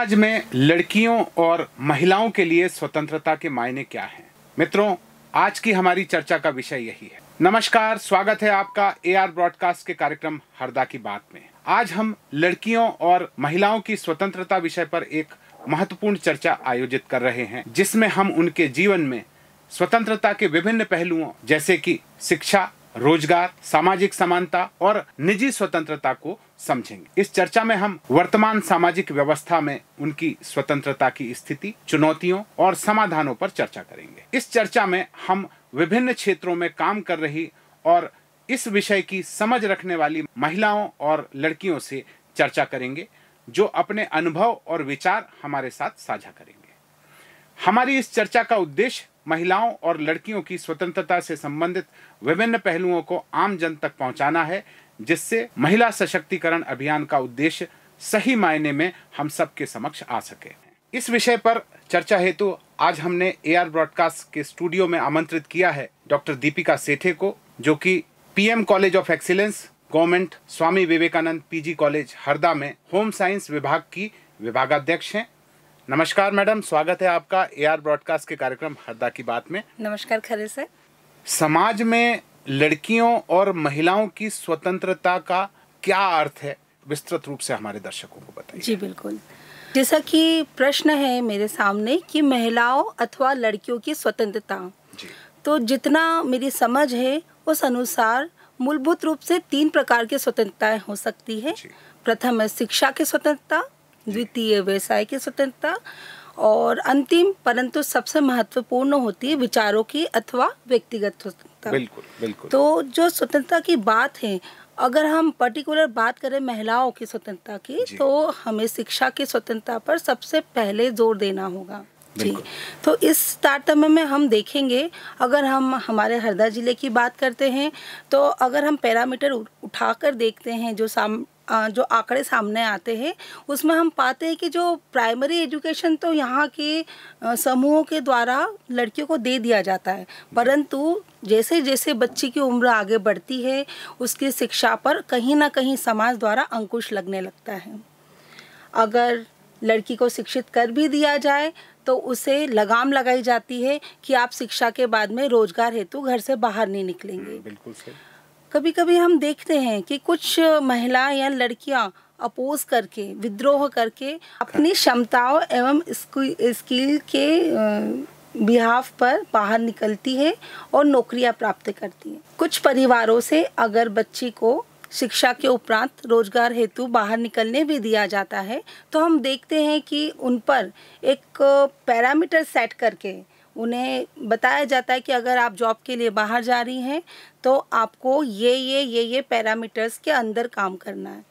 समाज में लड़कियों और महिलाओं के लिए स्वतंत्रता के मायने क्या हैं? मित्रों, आज की हमारी चर्चा का विषय यही है। नमस्कार, स्वागत है आपका AR ब्रॉडकास्ट के कार्यक्रम हरदा की बात में। आज हम लड़कियों और महिलाओं की स्वतंत्रता विषय पर एक महत्वपूर्ण चर्चा आयोजित कर रहे हैं, जिसमें हम उनके जीवन में स्वतंत्रता के विभिन्न पहलुओं जैसे कि शिक्षा, रोजगार, सामाजिक समानता और निजी स्वतंत्रता को समझेंगे। इस चर्चा में हम वर्तमान सामाजिक व्यवस्था में उनकी स्वतंत्रता की स्थिति, चुनौतियों और समाधानों पर चर्चा करेंगे। इस चर्चा में हम विभिन्न क्षेत्रों में काम कर रही और इस विषय की समझ रखने वाली महिलाओं और लड़कियों से चर्चा करेंगे, जो अपने अनुभव और विचार हमारे साथ साझा करेंगे। हमारी इस चर्चा का उद्देश्य महिलाओं और लड़कियों की स्वतंत्रता से संबंधित विभिन्न पहलुओं को आम जन तक पहुंचाना है, जिससे महिला सशक्तिकरण अभियान का उद्देश्य सही मायने में हम सबके समक्ष आ सके। इस विषय पर चर्चा हेतु आज हमने AR ब्रॉडकास्ट के स्टूडियो में आमंत्रित किया है डॉक्टर दीपिका सेठे को, जो कि PM college of excellence, government Swami Vivekananda PG college Harda में होम साइंस विभाग की विभागाध्यक्ष हैं। नमस्कार मैडम, स्वागत है आपका AR ब्रॉडकास्ट के कार्यक्रम हरदा की बात में। नमस्कार खरे सर। समाज में लड़कियों और महिलाओं की स्वतंत्रता का क्या अर्थ है, विस्तृत रूप से हमारे दर्शकों को बताइए। जी बिल्कुल, जैसा कि प्रश्न है मेरे सामने कि महिलाओं अथवा लड़कियों की स्वतंत्रता, तो जितना मेरी समझ है उस अनुसार मूलभूत रूप से 3 प्रकार की स्वतंत्रताएं हो सकती है। प्रथम है शिक्षा की स्वतंत्रता, द्वितीय व्यवसाय की स्वतंत्रता और अंतिम परंतु सबसे महत्वपूर्ण होती है विचारों की अथवा व्यक्तिगत स्वतंत्रता। बिल्कुल बिल्कुल। तो जो स्वतंत्रता की बात है, अगर हम पर्टिकुलर बात करें महिलाओं की स्वतंत्रता की, तो हमें शिक्षा की स्वतंत्रता पर सबसे पहले जोर देना होगा। जी, तो इस तारतम्य में हम देखेंगे, अगर हम हमारे हरदा जिले की बात करते हैं, तो अगर हम पैरामीटर उठाकर देखते हैं, जो आंकड़े सामने आते हैं, उसमें हम पाते हैं कि जो प्राइमरी एजुकेशन तो यहाँ के समूहों के द्वारा लड़कियों को दे दिया जाता है, परंतु जैसे जैसे बच्ची की उम्र आगे बढ़ती है, उसकी शिक्षा पर कहीं ना कहीं समाज द्वारा अंकुश लगने लगता है। अगर लड़की को शिक्षित कर भी दिया जाए तो उसे लगाम लगाई जाती है कि आप शिक्षा के बाद में रोजगार हेतु घर से बाहर नहीं निकलेंगे। बिल्कुल सही। कभी कभी हम देखते हैं कि कुछ महिलाएं या लड़कियां अपोज करके, विद्रोह करके अपनी क्षमताओं एवं स्किल के बिहाफ पर बाहर निकलती है और नौकरियां प्राप्त करती हैं। कुछ परिवारों से अगर बच्ची को शिक्षा के उपरांत रोजगार हेतु बाहर निकलने भी दिया जाता है, तो हम देखते हैं कि उन पर एक पैरामीटर सेट करके उन्हें बताया जाता है कि अगर आप जॉब के लिए बाहर जा रही हैं तो आपको ये पैरामीटर्स के अंदर काम करना है,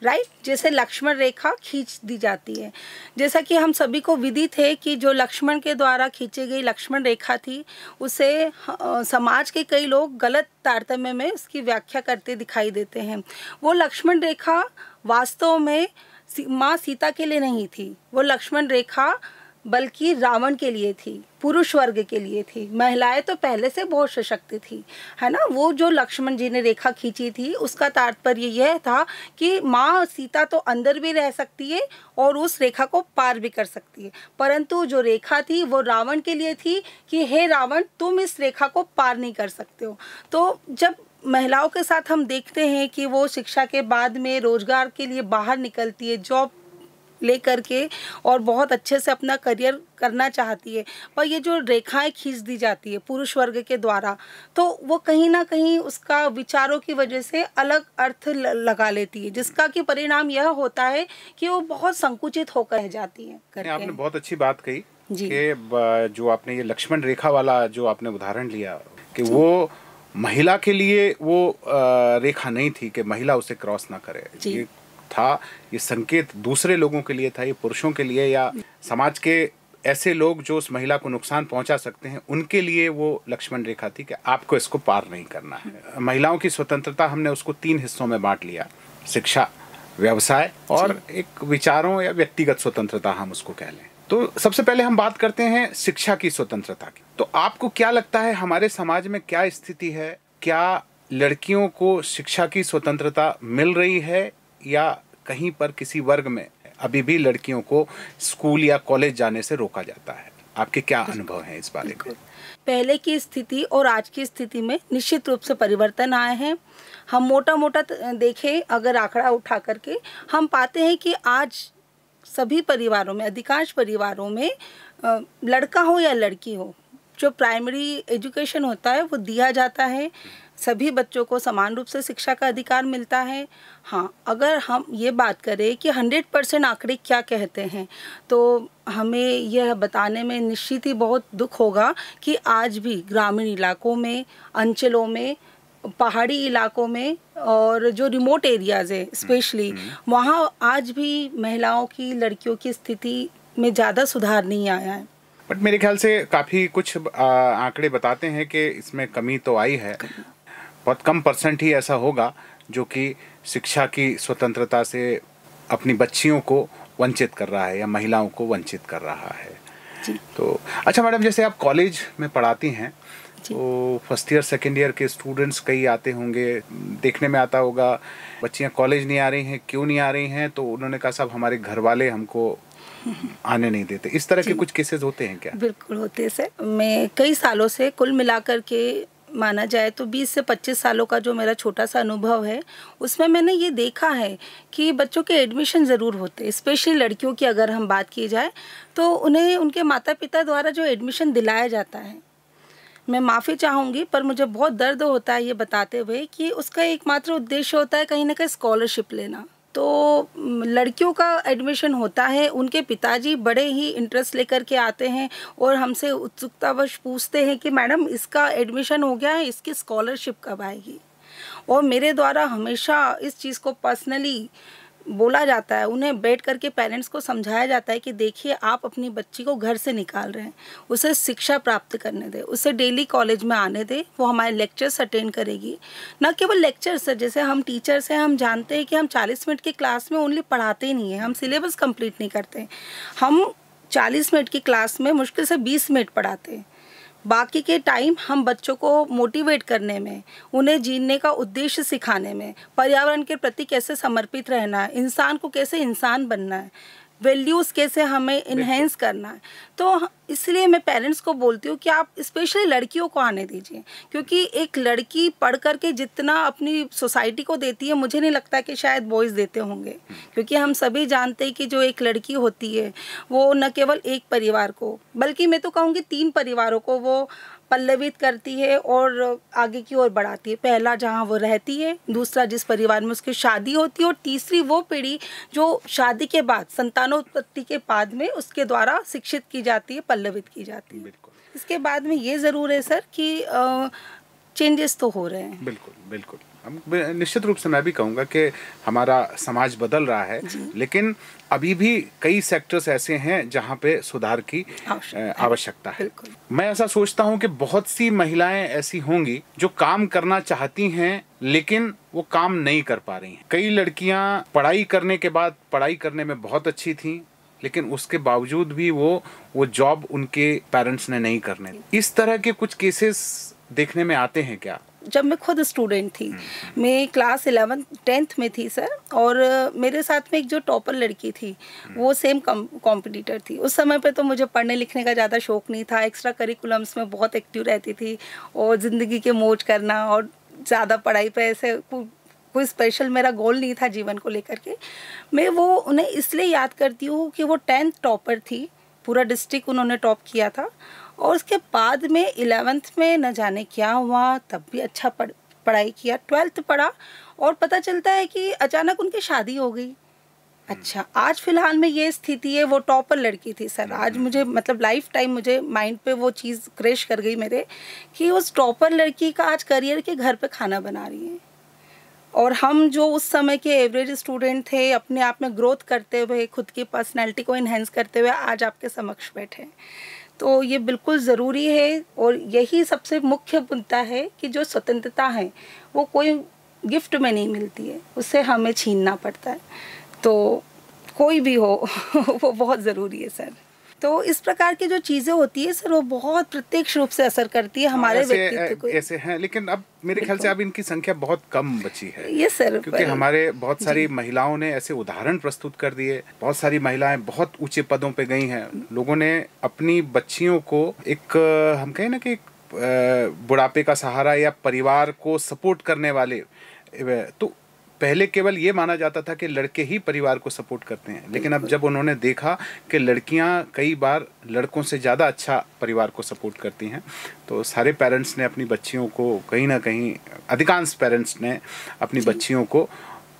राइट। जैसे लक्ष्मण रेखा खींच दी जाती है, जैसा कि हम सभी को विदित है कि जो लक्ष्मण के द्वारा खींची गई लक्ष्मण रेखा थी, उसे समाज के कई लोग गलत तारतम्य में उसकी व्याख्या करते दिखाई देते हैं। वो लक्ष्मण रेखा वास्तव में माँ सीता के लिए नहीं थी, वो लक्ष्मण रेखा बल्कि रावण के लिए थी, पुरुष वर्ग के लिए थी। महिलाएं तो पहले से बहुत सशक्त थी, है ना। वो जो लक्ष्मण जी ने रेखा खींची थी, उसका तात्पर्य यह था कि माँ सीता तो अंदर भी रह सकती है और उस रेखा को पार भी कर सकती है, परंतु जो रेखा थी वो रावण के लिए थी कि हे रावण, तुम इस रेखा को पार नहीं कर सकते हो। तो जब महिलाओं के साथ हम देखते हैं कि वो शिक्षा के बाद में रोजगार के लिए बाहर निकलती है, जॉब लेकर के, और बहुत अच्छे से अपना करियर करना चाहती है, पर ये जो रेखाएं खींच दी जाती है पुरुष वर्ग के द्वारा, तो वो कहीं ना कहीं उसका विचारों की वजह से अलग अर्थ लगा लेती है, जिसका कि परिणाम यह होता है कि वो बहुत संकुचित होकर रह जाती है। आपने बहुत अच्छी बात कही कि जो आपने ये लक्ष्मण रेखा वाला जो आपने उदाहरण लिया, कि वो महिला के लिए वो रेखा नहीं थी कि महिला उसे क्रॉस ना करे। ये था, ये संकेत दूसरे लोगों के लिए था, ये पुरुषों के लिए या समाज के ऐसे लोग जो उस महिला को नुकसान पहुंचा सकते हैं, उनके लिए वो लक्ष्मण रेखा थी कि आपको इसको पार नहीं करना है। महिलाओं की स्वतंत्रता हमने उसको 3 हिस्सों में बांट लिया, शिक्षा, व्यवसाय और एक विचारों या व्यक्तिगत स्वतंत्रता हम उसको कह लें। तो सबसे पहले हम बात करते हैं शिक्षा की स्वतंत्रता की। तो आपको क्या लगता है हमारे समाज में क्या स्थिति है? क्या लड़कियों को शिक्षा की स्वतंत्रता मिल रही है या कहीं पर किसी वर्ग में अभी भी लड़कियों को स्कूल या कॉलेज जाने से रोका जाता है। आपके क्या अनुभव हैं इस बारे में? पहले की स्थिति और आज की स्थिति में निश्चित रूप से परिवर्तन आए हैं। हम मोटा मोटा देखें अगर आंकड़ा उठा करके, हम पाते हैं कि आज सभी परिवारों में, अधिकांश परिवारों में लड़का हो या लड़की हो, जो प्राइमरी एजुकेशन होता है वो दिया जाता है। सभी बच्चों को समान रूप से शिक्षा का अधिकार मिलता है। हाँ, अगर हम ये बात करें कि 100% आंकड़े क्या कहते हैं, तो हमें यह बताने में निश्चित ही बहुत दुख होगा कि आज भी ग्रामीण इलाकों में, अंचलों में, पहाड़ी इलाकों में और जो रिमोट एरियाज़ है स्पेशली, वहाँ आज भी महिलाओं की, लड़कियों की स्थिति में ज़्यादा सुधार नहीं आया है। बट मेरे ख्याल से काफ़ी कुछ आंकड़े बताते हैं कि इसमें कमी तो आई है। बहुत कम परसेंट ही ऐसा होगा जो कि शिक्षा की स्वतंत्रता से अपनी बच्चियों को वंचित कर रहा है या महिलाओं को वंचित कर रहा है। जी। तो अच्छा मैडम, जैसे आप कॉलेज में पढ़ाती हैं तो फर्स्ट ईयर सेकेंड ईयर के स्टूडेंट्स कई आते होंगे, देखने में आता होगा बच्चियां कॉलेज नहीं आ रही हैं, क्यों नहीं आ रही हैं, तो उन्होंने कहा साहब हमारे घर वाले हमको आने नहीं देते। इस तरह के कुछ केसेस होते हैं क्या? बिल्कुल होते हैं सर। मैं कई सालों से, कुल मिलाकर के माना जाए तो 20 से 25 सालों का जो मेरा छोटा सा अनुभव है, उसमें मैंने ये देखा है कि बच्चों के एडमिशन ज़रूर होते हैं। स्पेशली लड़कियों की अगर हम बात की जाए तो उन्हें उनके माता पिता द्वारा जो एडमिशन दिलाया जाता है, मैं माफ़ी चाहूँगी पर मुझे बहुत दर्द होता है ये बताते हुए कि उसका एकमात्र उद्देश्य होता है कहीं ना कहीं स्कॉलरशिप लेना। तो लड़कियों का एडमिशन होता है, उनके पिताजी बड़े ही इंटरेस्ट लेकर के आते हैं और हमसे उत्सुकतावश पूछते हैं कि मैडम इसका एडमिशन हो गया है, इसकी स्कॉलरशिप कब आएगी। और मेरे द्वारा हमेशा इस चीज़ को पर्सनली बोला जाता है, उन्हें बैठ करके पेरेंट्स को समझाया जाता है कि देखिए आप अपनी बच्ची को घर से निकाल रहे हैं, उसे शिक्षा प्राप्त करने दें, उसे डेली कॉलेज में आने दें, वो हमारे लेक्चर्स अटेंड करेगी। न केवल लेक्चर्स, जैसे हम टीचर्स हैं, हम जानते हैं कि हम 40 मिनट की क्लास में ओनली पढ़ाते ही नहीं हैं, हम सिलेबस कंप्लीट नहीं करते। हम 40 मिनट की क्लास में मुश्किल से 20 मिनट पढ़ाते हैं। बाकी के टाइम हम बच्चों को मोटिवेट करने में, उन्हें जीने का उद्देश्य सिखाने में, पर्यावरण के प्रति कैसे समर्पित रहना है, इंसान को कैसे इंसान बनना है, वैल्यूज़ कैसे हमें इन्हेंस करना है। तो इसलिए मैं पेरेंट्स को बोलती हूँ कि आप स्पेशली लड़कियों को आने दीजिए, क्योंकि एक लड़की पढ़ करके जितना अपनी सोसाइटी को देती है, मुझे नहीं लगता कि शायद बॉयज़ देते होंगे। क्योंकि हम सभी जानते हैं कि जो एक लड़की होती है वो न केवल एक परिवार को, बल्कि मैं तो कहूँगी 3 परिवारों को वो पल्लवित करती है और आगे की ओर बढ़ाती है। पहला जहाँ वो रहती है, दूसरा जिस परिवार में उसकी शादी होती है, और तीसरी वो पीढ़ी जो शादी के बाद, संतानोत्पत्ति के बाद में उसके द्वारा शिक्षित की जाती है, पल्लवित की जाती है। बिल्कुल। इसके बाद में ये ज़रूर है सर कि चेंजेस तो हो रहे हैं। बिल्कुल बिल्कुल। निश्चित रूप से मैं भी कहूँगा कि हमारा समाज बदल रहा है, लेकिन अभी भी कई सेक्टर्स ऐसे हैं जहाँ पे सुधार की आवश्यकता है। मैं ऐसा सोचता हूँ कि बहुत सी महिलाएं ऐसी होंगी जो काम करना चाहती हैं लेकिन वो काम नहीं कर पा रही हैं। कई लड़कियां पढ़ाई करने के बाद, पढ़ाई करने में बहुत अच्छी थीं, लेकिन उसके बावजूद भी वो जॉब उनके पेरेंट्स ने नहीं करने दी। इस तरह के कुछ केसेस देखने में आते हैं क्या? जब मैं खुद स्टूडेंट थी, मैं क्लास 11th 10th में थी सर, और मेरे साथ में एक जो टॉपर लड़की थी वो सेम कॉम्पिटिटर थी। उस समय पे तो मुझे पढ़ने लिखने का ज़्यादा शौक़ नहीं था, एक्स्ट्रा करिकुलम्स में बहुत एक्टिव रहती थी और ज़िंदगी के मौज करना, और ज़्यादा पढ़ाई पे ऐसे कोई स्पेशल मेरा गोल नहीं था जीवन को लेकर के। मैं वो उन्हें इसलिए याद करती हूँ कि वो 10th टॉपर थी, पूरा डिस्ट्रिक्ट उन्होंने टॉप किया था, और उसके बाद में 11th में न जाने क्या हुआ, तब भी अच्छा पढ़ाई किया, 12th पढ़ा और पता चलता है कि अचानक उनकी शादी हो गई। अच्छा, आज फिलहाल में ये स्थिति है, वो टॉपर लड़की थी सर। आज मुझे मतलब लाइफ टाइम मुझे माइंड पे वो चीज़ क्रैश कर गई मेरे, कि उस टॉपर लड़की का आज करियर के घर पे खाना बना रही है, और हम जो उस समय के एवरेज स्टूडेंट थे, अपने आप में ग्रोथ करते हुए, खुद की पर्सनैलिटी को इन्हेंस करते हुए आज आपके समक्ष बैठे। तो ये बिल्कुल ज़रूरी है, और यही सबसे मुख्य मुद्दा है कि जो स्वतंत्रता है वो कोई गिफ्ट में नहीं मिलती है, उससे हमें छीनना पड़ता है। तो कोई भी हो वो बहुत ज़रूरी है सर। तो इस प्रकार की जो चीज़ें होती है सर, वो बहुत प्रत्यक्ष रूप से असर करती है हमारे व्यक्तित्व को। ऐसे हैं, लेकिन अब मेरे ख्याल से अब इनकी संख्या बहुत कम बची है। ये सर, क्योंकि हमारे बहुत सारी महिलाओं ने ऐसे उदाहरण प्रस्तुत कर दिए, बहुत सारी महिलाएं बहुत ऊंचे पदों पे गई हैं। लोगों ने अपनी बच्चियों को एक, हम कहें ना कि बुढ़ापे का सहारा या परिवार को सपोर्ट करने वाले, तो पहले केवल ये माना जाता था कि लड़के ही परिवार को सपोर्ट करते हैं, लेकिन अब जब उन्होंने देखा कि लड़कियां कई बार लड़कों से ज़्यादा अच्छा परिवार को सपोर्ट करती हैं, तो सारे पेरेंट्स ने अपनी बच्चियों को कहीं ना कहीं, अधिकांश पेरेंट्स ने अपनी बच्चियों को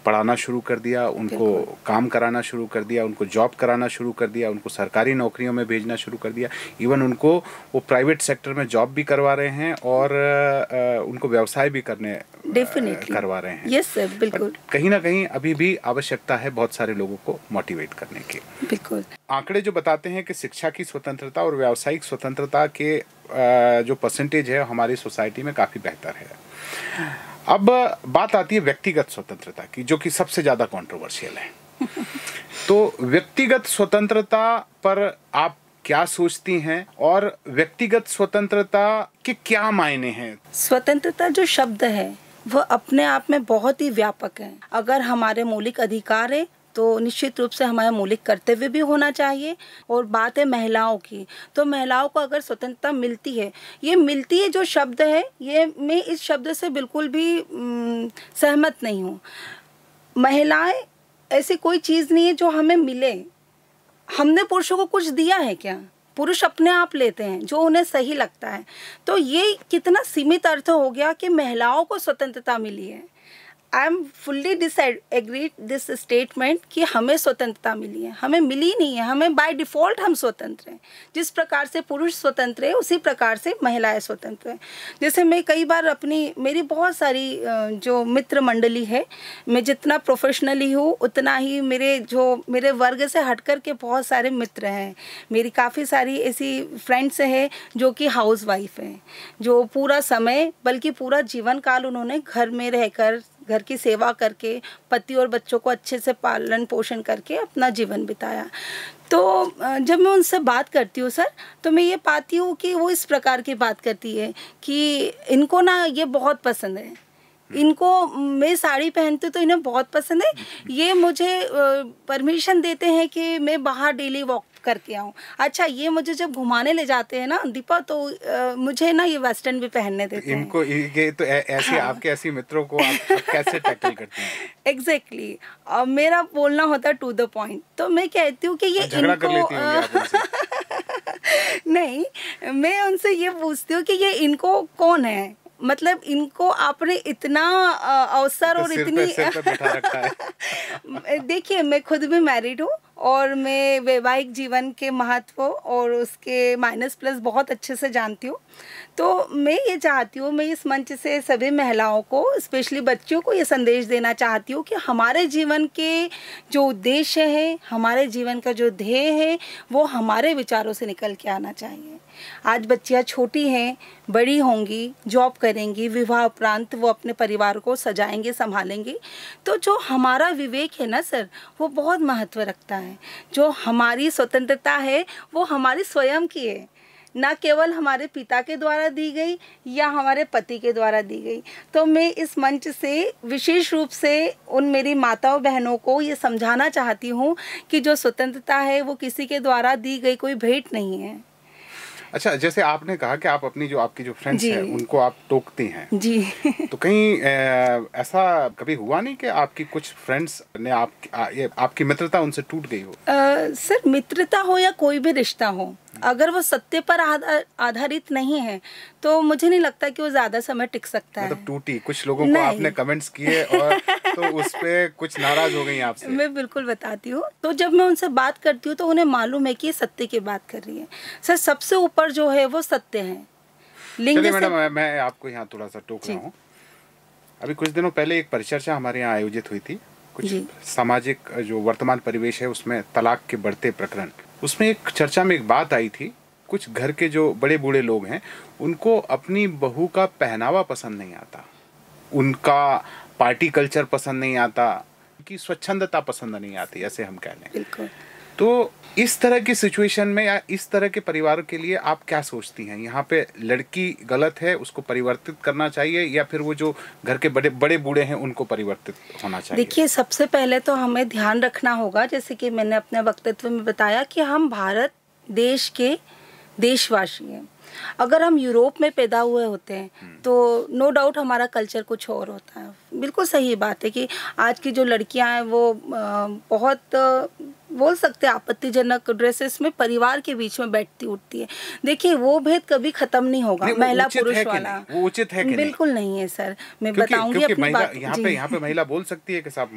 पढ़ाना शुरू कर दिया, उनको काम कराना शुरू कर दिया, उनको जॉब कराना शुरू कर दिया, उनको सरकारी नौकरियों में भेजना शुरू कर दिया। इवन उनको वो प्राइवेट सेक्टर में जॉब भी करवा रहे हैं और उनको व्यवसाय भी करवा रहे हैं। यस सर, बिल्कुल। कहीं ना कहीं अभी भी आवश्यकता है बहुत सारे लोगों को मोटिवेट करने की। बिल्कुल। आंकड़े जो बताते हैं कि शिक्षा की स्वतंत्रता और व्यावसायिक स्वतंत्रता के जो परसेंटेज है हमारी सोसाइटी में काफ़ी बेहतर है। अब बात आती है व्यक्तिगत स्वतंत्रता की, जो कि सबसे ज़्यादा कंट्रोवर्शियल है। तो व्यक्तिगत स्वतंत्रता पर आप क्या सोचती हैं और व्यक्तिगत स्वतंत्रता के क्या मायने हैं? स्वतंत्रता जो शब्द है वह अपने आप में बहुत ही व्यापक है। अगर हमारे मौलिक अधिकार है तो निश्चित रूप से हमारा मौलिक कर्तव्य भी होना चाहिए। और बात है महिलाओं की, तो महिलाओं को अगर स्वतंत्रता मिलती है, ये मिलती है जो शब्द है, ये मैं इस शब्द से बिल्कुल भी सहमत नहीं हूँ। महिलाएं ऐसी कोई चीज़ नहीं है जो हमें मिले। हमने पुरुषों को कुछ दिया है क्या? पुरुष अपने आप लेते हैं जो उन्हें सही लगता है। तो ये कितना सीमित अर्थ हो गया कि महिलाओं को स्वतंत्रता मिली है। I am fully agreed this statement कि हमें स्वतंत्रता मिली है। हमें मिली नहीं है, हमें बाय डिफ़ॉल्ट हम स्वतंत्र हैं। जिस प्रकार से पुरुष स्वतंत्र है उसी प्रकार से महिलाएं स्वतंत्र हैं। जैसे मैं कई बार मेरी बहुत सारी जो मित्र मंडली है, मैं जितना प्रोफेशनली हूँ उतना ही मेरे वर्ग से हट कर के बहुत सारे मित्र हैं। मेरी काफ़ी सारी ऐसी फ्रेंड्स हैं जो कि हाउस वाइफ हैं, जो पूरा समय बल्कि पूरा जीवन काल उन्होंने घर में रहकर, घर की सेवा करके, पति और बच्चों को अच्छे से पालन पोषण करके अपना जीवन बिताया। तो जब मैं उनसे बात करती हूँ सर, तो मैं ये पाती हूँ कि वो इस प्रकार की बात करती है कि इनको ना ये बहुत पसंद है, इनको मैं साड़ी पहनती हूँ तो इन्हें बहुत पसंद है, ये मुझे परमिशन देते हैं कि मैं बाहर डेली वॉक करके आऊँ। अच्छा, ये मुझे जब घुमाने ले जाते हैं ना दीपा, तो मुझे ना ये वेस्टर्न भी पहनने देते हैं। इनको ये तो ऐसे हाँ। आपके ऐसे मित्रों को आप कैसे टैकल करते हैं? एग्जैक्टली मेरा बोलना होता है टू द पॉइंट। तो मैं कहती हूँ कि ये झगड़ा कर लेती होंगी आप उनसे? नहीं, मैं उनसे ये पूछती हूँ कि ये इनको कौन है, मतलब इनको आपने इतना अवसर और इतनी सिर पे बैठा रखा है। देखिए, मैं खुद भी मैरिड हूँ और मैं वैवाहिक जीवन के महत्व और उसके माइनस प्लस बहुत अच्छे से जानती हूँ। तो मैं ये चाहती हूँ, मैं इस मंच से सभी महिलाओं को, स्पेशली बच्चियों को ये संदेश देना चाहती हूँ कि हमारे जीवन के जो उद्देश्य है, हमारे जीवन का जो ध्येय है, वो हमारे विचारों से निकल के आना चाहिए। आज बच्चियाँ छोटी हैं, बड़ी होंगी, जॉब करेंगी, विवाह उपरांत वो अपने परिवार को सजाएंगे, संभालेंगे। तो जो हमारा विवेक है ना सर, वो बहुत महत्व रखता है। जो हमारी स्वतंत्रता है वो हमारी स्वयं की है, ना केवल हमारे पिता के द्वारा दी गई या हमारे पति के द्वारा दी गई। तो मैं इस मंच से विशेष रूप से उन मेरी माताओं बहनों को ये समझाना चाहती हूँ कि जो स्वतंत्रता है वो किसी के द्वारा दी गई कोई भेंट नहीं है। अच्छा, जैसे आपने कहा कि आप अपनी आपकी जो फ्रेंड्स हैं उनको आप टोकती हैं जी। तो कहीं ऐसा कभी हुआ नहीं कि आपकी कुछ फ्रेंड्स ने आपकी मित्रता उनसे टूट गई हो? सर, मित्रता हो या कोई भी रिश्ता हो, अगर वो सत्य पर आधारित नहीं है तो मुझे नहीं लगता कि वो ज्यादा समय टिक सकता है। मतलब टूटी, कुछ लोगों को आपने कमेंट्स किए और तो उस पे कुछ नाराज हो गई आपसे? मैं बिल्कुल बताती हूँ। तो जब मैं उनसे बात करती हूँ तो उन्हें मालूम है कि ये सत्य की बात कर रही है। सर, सबसे ऊपर जो है वो सत्य है। चलिए मैडम, मैं आपको यहाँ थोड़ा सा टोक रहा हूँ। अभी कुछ दिनों पहले एक परिचर्चा हमारे यहाँ आयोजित हुई थी, कुछ सामाजिक जो वर्तमान परिवेश है उसमें तलाक के बढ़ते प्रकरण, उसमें एक चर्चा में एक बात आई थी, कुछ घर के जो बड़े बूढ़े लोग हैं उनको अपनी बहू का पहनावा पसंद नहीं आता, उनका पार्टी कल्चर पसंद नहीं आता, उनकी स्वच्छंदता पसंद नहीं आती, ऐसे हम कह लें। बिल्कुल। तो इस तरह की सिचुएशन में या इस तरह के परिवार के लिए आप क्या सोचती हैं? यहाँ पे लड़की गलत है, उसको परिवर्तित करना चाहिए, या फिर वो जो घर के बड़े बड़े बूढ़े हैं उनको परिवर्तित होना चाहिए? देखिए, सबसे पहले तो हमें ध्यान रखना होगा, जैसे कि मैंने अपने वक्तव्य में बताया, कि हम भारत देश के देशवासी हैं। अगर हम यूरोप में पैदा हुए होते हैं तो नो डाउट हमारा कल्चर कुछ और होता है। बिल्कुल सही बात है कि आज की जो लड़कियां हैं वो बहुत बोल सकते हैं आपत्तिजनक ड्रेसेस में परिवार के बीच में बैठती उठती है। देखिए, वो भेद कभी खत्म नहीं होगा। महिला पुरुष वाला वो उचित है कि बिल्कुल नहीं है सर। मैं बताऊंगी अपनी बात। यहाँ पे महिला बोल सकती है कि साहब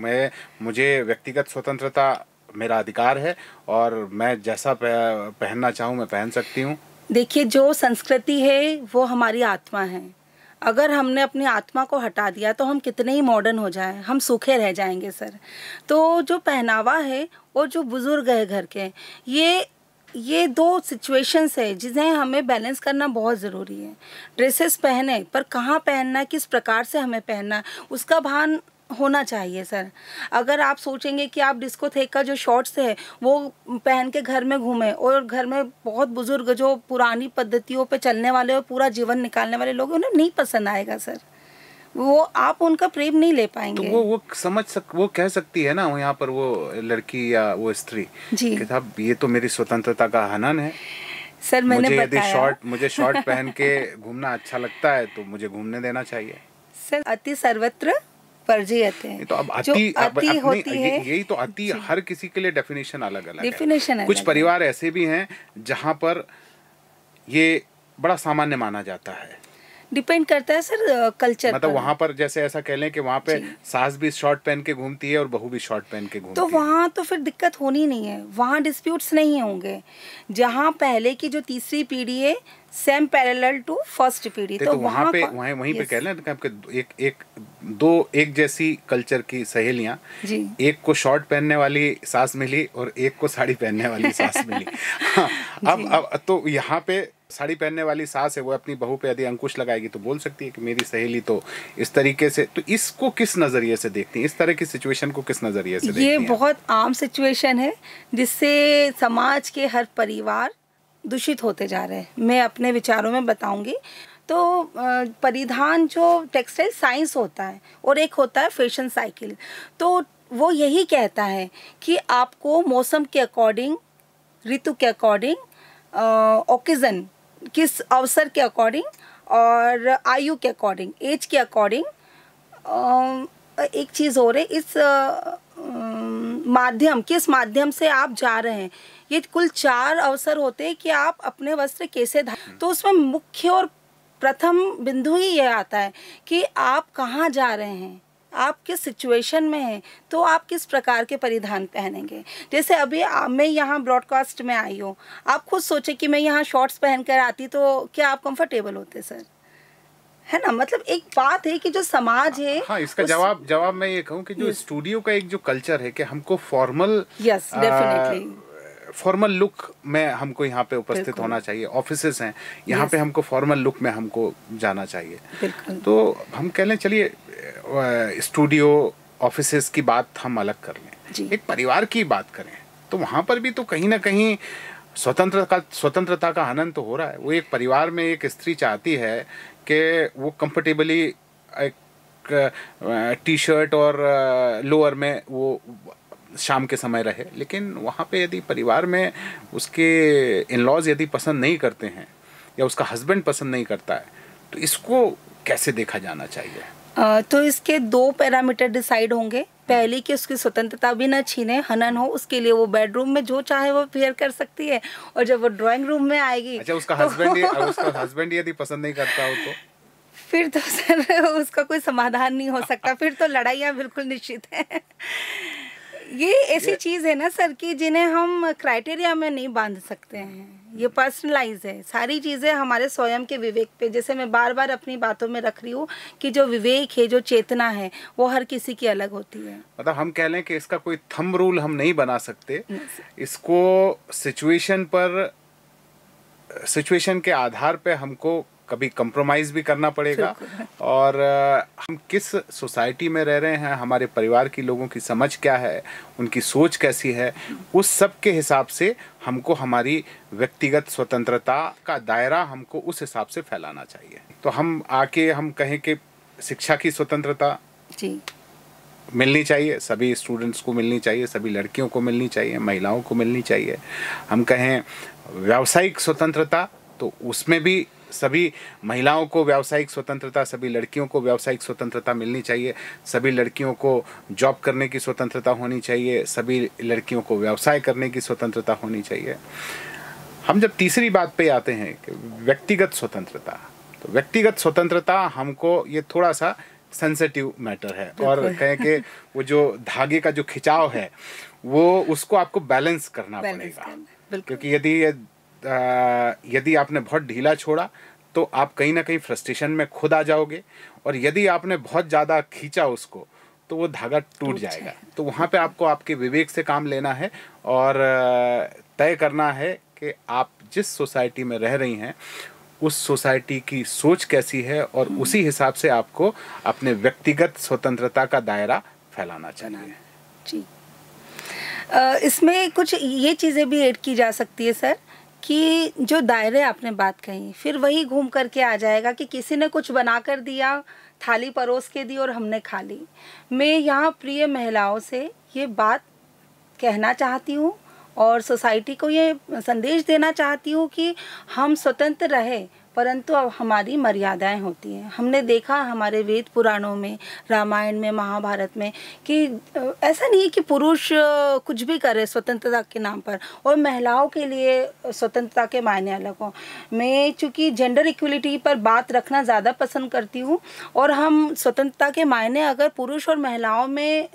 मुझे व्यक्तिगत स्वतंत्रता, मेरा अधिकार है और मैं जैसा पहनना चाहूँ मैं पहन सकती हूँ। देखिए, जो संस्कृति है वो हमारी आत्मा है। अगर हमने अपनी आत्मा को हटा दिया तो हम कितने ही मॉडर्न हो जाएं, हम सूखे रह जाएंगे सर। तो जो पहनावा है और जो बुजुर्ग है घर के, ये दो सिचुएशंस है जिन्हें हमें बैलेंस करना बहुत ज़रूरी है। ड्रेसेस पहने, पर कहाँ पहनना है, किस प्रकार से हमें पहनना है, उसका भान होना चाहिए सर। अगर आप सोचेंगे कि आप डिस्कोथेक का जो शॉर्ट्स है वो पहन के घर में घूमें, और घर में बहुत बुजुर्ग जो पुरानी पद्धतियों पे चलने वाले और पूरा जीवन निकालने वाले लोग, उन्हें नहीं पसंद आएगा सर। वो आप उनका प्रेम नहीं ले पाएंगे। तो वो कह सकती है ना यहाँ पर वो लड़की या वो स्त्री जी कि साहब ये तो मेरी स्वतंत्रता का हनन है सर। मैंने बताया, मुझे शॉर्ट पहन के घूमना अच्छा लगता है तो मुझे घूमने देना चाहिए सर। अति सर्वत्र वर्जित है। तो अब अति होती है, यही तो अति हर किसी के लिए डेफिनेशन अलग अलग है। कुछ परिवार ऐसे भी हैं जहां पर ये बड़ा सामान्य माना जाता है। डिपेंड करता है सर कल्चर, मतलब वहाँ पर जैसे ऐसा कह लें कि वहाँ पे सास भी शॉर्ट पहन के घूमती है और बहू भी शॉर्ट पहन के घूमती है, तो है। वहाँ तो फिर दिक्कत होनी नहीं है, वहाँ डिस्प्यूट्स नहीं होंगे। जहाँ पहले की जो तीसरी पीढ़ी है सेम पैरेलल टू फर्स्ट पीढ़ी, तो वहाँ पे वहीं पे कह लें आपके एक जैसी कल्चर की सहेलियाँ, एक को शॉर्ट पहनने वाली सास मिली और एक को साड़ी पहनने वाली सास मिली। हाँ, अब तो यहाँ पे साड़ी पहनने वाली सास है, वो अपनी बहू पे यदि अंकुश लगाएगी तो बोल सकती है कि मेरी सहेली तो इस तरीके से। तो इसको किस नजरिए से देखती हैं, इस तरह की सिचुएशन को किस नजरिए से देखती हैं? ये बहुत आम सिचुएशन है जिससे समाज के हर परिवार दूषित होते जा रहे हैं। मैं अपने विचारों में बताऊंगी। तो परिधान जो टेक्सटाइल साइंस होता है और एक होता है फैशन साइकिल, तो वो यही कहता है कि आपको मौसम के अकॉर्डिंग, ऋतु के अकॉर्डिंग, ओकेजन किस अवसर के अकॉर्डिंग और आयु के अकॉर्डिंग, एज के अकॉर्डिंग, एक चीज़ और है, इस किस माध्यम से आप जा रहे हैं। ये कुल 4 अवसर होते हैं कि आप अपने वस्त्र कैसे तो उसमें मुख्य और प्रथम बिंदु ही यह आता है कि आप कहाँ जा रहे हैं, आप किस सिचुएशन में हैं, तो आप किस प्रकार के परिधान पहनेंगे। जैसे अभी मैं यहाँ ब्रॉडकास्ट में आई हूँ, आप खुद सोचे कि मैं यहाँ शॉर्ट्स पहन कर आती तो क्या आप कंफर्टेबल होते सर? है ना। मतलब एक बात है कि जो समाज है। हाँ, इसका जवाब मैं ये कहूँ कि जो स्टूडियो का एक जो कल्चर है कि हमको फॉर्मल लुक में हमको यहाँ पे उपस्थित होना चाहिए। ऑफिसेस हैं यहाँ पे, हमको फॉर्मल लुक में हमको जाना चाहिए। तो हम कह लें चलिए स्टूडियो ऑफिसेस की बात हम अलग कर लें, एक परिवार की बात करें तो वहाँ पर भी तो कहीं ना कहीं स्वतंत्रता का हनन तो हो रहा है। वो एक परिवार में एक स्त्री चाहती है कि वो कंफर्टेबली एक टी शर्ट और लोअर में वो शाम के समय रहे, लेकिन वहाँ पे यदि परिवार में उसके इन-लॉज यदि पसंद नहीं करते हैं या उसका हस्बैंड पसंद नहीं करता है तो इसको कैसे देखा जाना चाहिए? तो इसके 2 पैरामीटर डिसाइड होंगे। पहले कि उसकी स्वतंत्रता भी न छीने, हनन हो, उसके लिए वो बेडरूम में जो चाहे वो वेयर कर सकती है, और जब वो ड्राइंग रूम में आएगी उसका हस्बैंड यदि पसंद नहीं करता हो तो फिर तो सर उसका कोई समाधान नहीं हो सकता, फिर तो लड़ाइयाँ बिल्कुल निश्चित है। ये ऐसी चीज़ है ना सर कि जिन्हें हम क्राइटेरिया में नहीं बांध सकते हैं, ये पर्सनलाइज है। सारी चीज़ें हमारे स्वयं के विवेक पे, जैसे मैं बार बार अपनी बातों में रख रही हूँ कि जो विवेक है, जो चेतना है, वो हर किसी की अलग होती है। मतलब हम कह लें कि इसका कोई थंब रूल हम नहीं बना सकते, इसको सिचुएशन के आधार पे हमको कभी कंप्रोमाइज भी करना पड़ेगा। और हम किस सोसाइटी में रह रहे हैं, हमारे परिवार की लोगों की समझ क्या है, उनकी सोच कैसी है, उस सब के हिसाब से हमको हमारी व्यक्तिगत स्वतंत्रता का दायरा हमको उस हिसाब से फैलाना चाहिए। तो हम आके हम कहें कि शिक्षा की स्वतंत्रता जी मिलनी चाहिए, सभी स्टूडेंट्स को मिलनी चाहिए, सभी लड़कियों को मिलनी चाहिए, महिलाओं को मिलनी चाहिए। हम कहें व्यावसायिक स्वतंत्रता, तो उसमें भी सभी महिलाओं को व्यावसायिक स्वतंत्रता, सभी लड़कियों को व्यावसायिक स्वतंत्रता मिलनी चाहिए, सभी लड़कियों को जॉब करने की स्वतंत्रता होनी चाहिए, सभी लड़कियों को व्यवसाय करने की स्वतंत्रता होनी चाहिए। हम जब तीसरी बात पे आते हैं कि व्यक्तिगत स्वतंत्रता, तो व्यक्तिगत स्वतंत्रता हमको ये थोड़ा सा सेंसिटिव मैटर है, और कहें कि वो जो धागे का जो खिंचाव है वो उसको आपको बैलेंस करना पड़ेगा, क्योंकि यदि आपने बहुत ढीला छोड़ा तो आप कहीं ना कहीं फ्रस्ट्रेशन में खुद आ जाओगे, और यदि आपने बहुत ज़्यादा खींचा उसको तो वो धागा टूट जाएगा। तो वहाँ पे आपको आपके विवेक से काम लेना है और तय करना है कि आप जिस सोसाइटी में रह रही हैं उस सोसाइटी की सोच कैसी है, और उसी हिसाब से आपको अपने व्यक्तिगत स्वतंत्रता का दायरा फैलाना चाहिए। जी इसमें कुछ ये चीज़ें भी ऐड की जा सकती है सर, कि जो दायरे आपने बात कही फिर वही घूम करके आ जाएगा कि किसी ने कुछ बना कर दिया, थाली परोस के दी और हमने खा ली। मैं यहाँ प्रिय महिलाओं से ये बात कहना चाहती हूँ और सोसाइटी को ये संदेश देना चाहती हूँ कि हम स्वतंत्र रहे, परंतु अब हमारी मर्यादाएं होती हैं। हमने देखा हमारे वेद पुराणों में, रामायण में, महाभारत में कि ऐसा नहीं है कि पुरुष कुछ भी करे स्वतंत्रता के नाम पर और महिलाओं के लिए स्वतंत्रता के मायने अलग हों। मैं चूँकि जेंडर इक्वलिटी पर बात रखना ज़्यादा पसंद करती हूँ, और हम स्वतंत्रता के मायने अगर पुरुष और महिलाओं में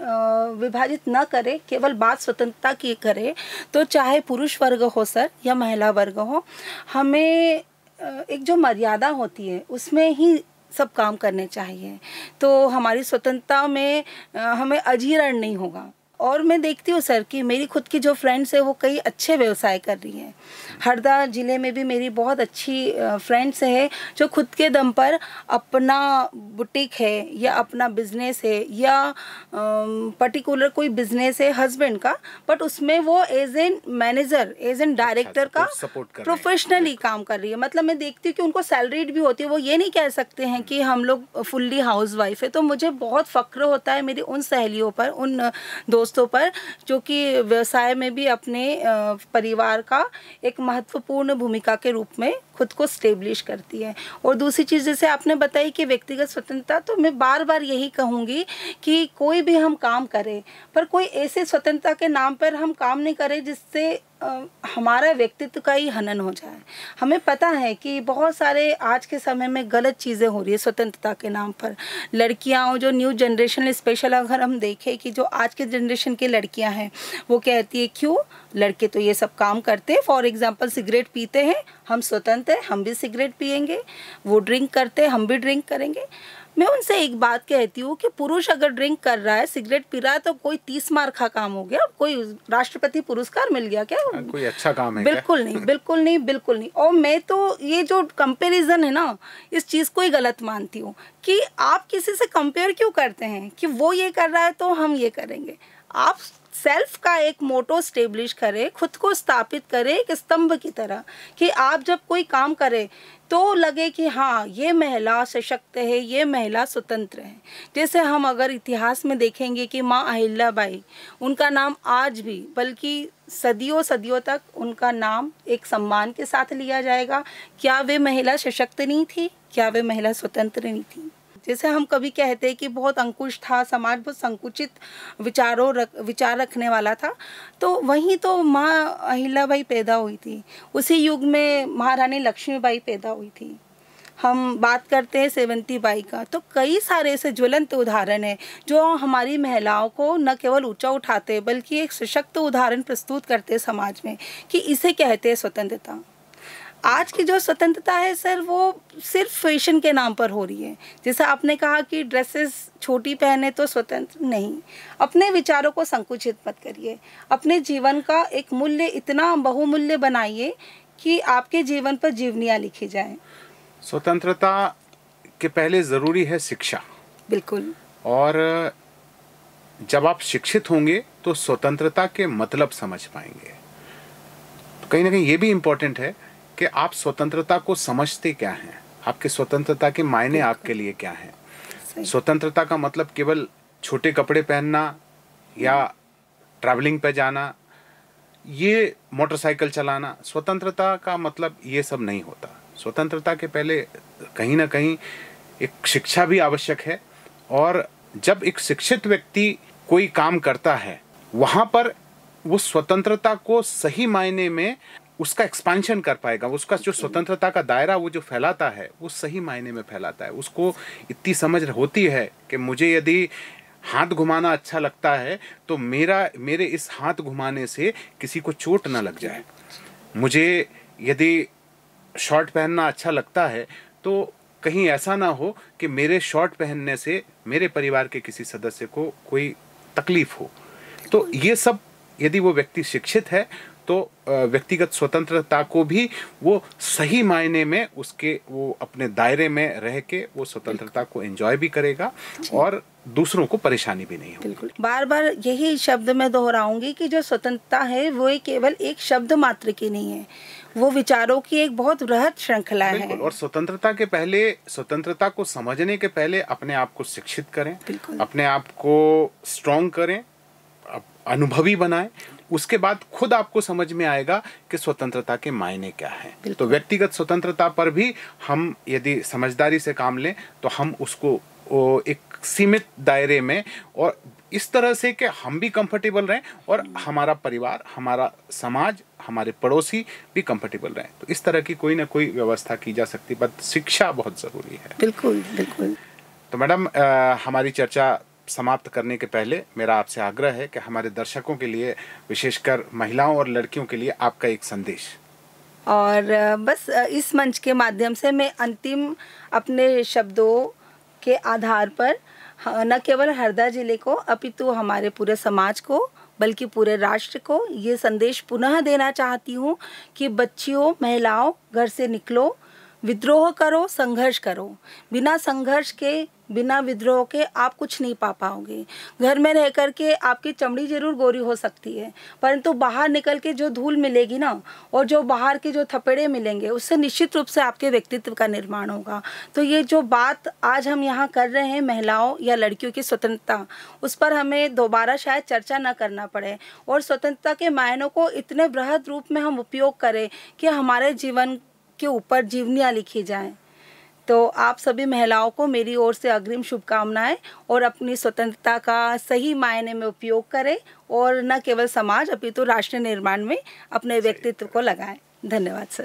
विभाजित न करें, केवल बात स्वतंत्रता की करें, तो चाहे पुरुष वर्ग हो सर या महिला वर्ग हो, हमें एक जो मर्यादा होती है उसमें ही सब काम करने चाहिए। तो हमारी स्वतंत्रता में हमें अजीर्ण नहीं होगा। और मैं देखती हूँ सर कि मेरी खुद की जो फ्रेंड्स है वो कई अच्छे व्यवसाय कर रही हैं। हरदा ज़िले में भी मेरी बहुत अच्छी फ्रेंड्स है जो खुद के दम पर अपना बुटीक है या अपना बिजनेस है या पर्टिकुलर कोई बिजनेस है हस्बैंड का, बट उसमें वो as an manager, as an director का प्रोफेशनली काम कर रही है। मतलब मैं देखती हूँ कि उनको सैलरीड भी होती है, वो ये नहीं कह सकते हैं कि हम लोग फुल्ली हाउस वाइफ है। तो मुझे बहुत फ़ख्र होता है मेरी उन सहेलियों पर, उन दोस्तों पर जो कि व्यवसाय में भी अपने परिवार का एक महत्वपूर्ण भूमिका के रूप में खुद को स्टेब्लिश करती है। और दूसरी चीज़ जैसे आपने बताई कि व्यक्तिगत स्वतंत्रता, तो मैं बार बार यही कहूँगी कि कोई भी हम काम करें पर कोई ऐसे स्वतंत्रता के नाम पर हम काम नहीं करें जिससे हमारा व्यक्तित्व का ही हनन हो जाए। हमें पता है कि बहुत सारे आज के समय में गलत चीज़ें हो रही है स्वतंत्रता के नाम पर। लड़कियां जो न्यू जनरेशन, स्पेशल अगर हम देखें कि जो आज के जनरेशन की लड़कियां हैं वो कहती है क्यों लड़के तो ये सब काम करते हैं। फॉर एग्जांपल सिगरेट पीते हैं, हम स्वतंत्र हैं, हम भी सिगरेट पिएंगे। वो ड्रिंक करते हैं, हम भी ड्रिंक करेंगे। मैं उनसे एक बात कहती हूँ कि पुरुष अगर ड्रिंक कर रहा है, सिगरेट पी रहा है, तो कोई 30 मार्क का काम हो गया, कोई राष्ट्रपति पुरस्कार मिल गया क्या? कोई अच्छा काम है बिल्कुल नहीं, बिल्कुल नहीं, बिल्कुल नहीं। और मैं तो ये जो कंपैरिजन है ना, इस चीज़ को ही गलत मानती हूँ कि आप किसी से कंपेयर क्यों करते हैं कि वो ये कर रहा है तो हम ये करेंगे। आप सेल्फ का एक मोटो स्टेब्लिश करें, खुद को स्थापित करें एक स्तंभ की तरह, कि आप जब कोई काम करें तो लगे कि हाँ ये महिला सशक्त है, ये महिला स्वतंत्र है। जैसे हम अगर इतिहास में देखेंगे कि माँ अहिल्याबाई, उनका नाम आज भी बल्कि सदियों सदियों तक उनका नाम एक सम्मान के साथ लिया जाएगा। क्या वे महिला सशक्त नहीं थी? क्या वे महिला स्वतंत्र नहीं थी? जैसे हम कभी कहते हैं कि बहुत अंकुश था, समाज बहुत संकुचित विचार रखने वाला था, तो वहीं तो माँ अहिल्याबाई पैदा हुई थी। उसी युग में महारानी लक्ष्मीबाई पैदा हुई थी। हम बात करते हैं सेवंतीबाई का, तो कई सारे ऐसे ज्वलंत उदाहरण हैं जो हमारी महिलाओं को न केवल ऊंचा उठाते बल्कि एक सशक्त उदाहरण प्रस्तुत करते समाज में कि इसे कहते हैं स्वतंत्रता। आज की जो स्वतंत्रता है सर, वो सिर्फ फैशन के नाम पर हो रही है। जैसे आपने कहा कि ड्रेसेस छोटी पहने तो स्वतंत्र नहीं। अपने विचारों को संकुचित मत करिए। अपने जीवन का एक मूल्य इतना बहुमूल्य बनाइए कि आपके जीवन पर जीवनियाँ लिखी जाएं। स्वतंत्रता के पहले ज़रूरी है शिक्षा। बिल्कुल। और जब आप शिक्षित होंगे तो स्वतंत्रता के मतलब समझ पाएंगे। तो कहीं ना कहीं ये भी इम्पोर्टेंट है कि आप स्वतंत्रता को समझते क्या हैं, आपके स्वतंत्रता के मायने आपके लिए क्या हैं। स्वतंत्रता का मतलब केवल छोटे कपड़े पहनना या ट्रैवलिंग पे जाना, ये मोटरसाइकिल चलाना, स्वतंत्रता का मतलब ये सब नहीं होता। स्वतंत्रता के पहले कहीं ना कहीं एक शिक्षा भी आवश्यक है। और जब एक शिक्षित व्यक्ति कोई काम करता है, वहाँ पर वो स्वतंत्रता को सही मायने में उसका एक्सपेंशन कर पाएगा। उसका जो स्वतंत्रता का दायरा वो जो फैलाता है वो सही मायने में फैलाता है। उसको इतनी समझ होती है कि मुझे यदि हाथ घुमाना अच्छा लगता है तो मेरे इस हाथ घुमाने से किसी को चोट ना लग जाए। मुझे यदि शॉर्ट पहनना अच्छा लगता है तो कहीं ऐसा ना हो कि मेरे शॉर्ट पहनने से मेरे परिवार के किसी सदस्य को कोई तकलीफ हो। तो ये सब यदि वो व्यक्ति शिक्षित है तो व्यक्तिगत स्वतंत्रता को भी वो सही मायने में वो अपने दायरे में रह के वो स्वतंत्रता को एंजॉय भी करेगा और दूसरों को परेशानी भी नहीं होगी। बिल्कुल। बार बार यही शब्द मैं दोहराऊंगी कि जो स्वतंत्रता है वो केवल एक शब्द मात्र की नहीं है, वो विचारों की एक बहुत बृहद श्रृंखला है। और स्वतंत्रता के पहले, स्वतंत्रता को समझने के पहले अपने आप को शिक्षित करें, अपने आप को स्ट्रॉन्ग करें, अनुभवी बनाएं। उसके बाद खुद आपको समझ में आएगा कि स्वतंत्रता के मायने क्या हैं। तो व्यक्तिगत स्वतंत्रता पर भी हम यदि समझदारी से काम लें तो हम उसको एक सीमित दायरे में और इस तरह से कि हम भी कंफर्टेबल रहें और हमारा परिवार, हमारा समाज, हमारे पड़ोसी भी कंफर्टेबल रहें। तो इस तरह की कोई ना कोई व्यवस्था की जा सकती है, बट शिक्षा बहुत ज़रूरी है। बिल्कुल बिल्कुल। तो मैडम, हमारी चर्चा समाप्त करने के पहले मेरा आपसे आग्रह है कि हमारे दर्शकों के लिए, विशेषकर महिलाओं और लड़कियों के लिए आपका एक संदेश। और बस इस मंच के माध्यम से मैं अंतिम अपने शब्दों के आधार पर न केवल हरदा जिले को अपितु हमारे पूरे समाज को बल्कि पूरे राष्ट्र को ये संदेश पुनः देना चाहती हूँ कि बच्चियों, महिलाओं, घर से निकलो, विद्रोह करो, संघर्ष करो। बिना संघर्ष के, बिना विद्रोह के आप कुछ नहीं पा पाओगे। घर में रह कर के आपकी चमड़ी जरूर गोरी हो सकती है, परंतु बाहर निकल के जो धूल मिलेगी ना, और जो बाहर के जो थपेड़े मिलेंगे, उससे निश्चित रूप से आपके व्यक्तित्व का निर्माण होगा। तो ये जो बात आज हम यहाँ कर रहे हैं, महिलाओं या लड़कियों की स्वतंत्रता, उस पर हमें दोबारा शायद चर्चा न करना पड़े और स्वतंत्रता के मायनों को इतने बृहद रूप में हम उपयोग करें कि हमारे जीवन के ऊपर जीवनियाँ लिखी जाएं। तो आप सभी महिलाओं को मेरी ओर से अग्रिम शुभकामनाएं और अपनी स्वतंत्रता का सही मायने में उपयोग करें और न केवल समाज अपितु राष्ट्र निर्माण में अपने व्यक्तित्व को लगाएं। धन्यवाद सर।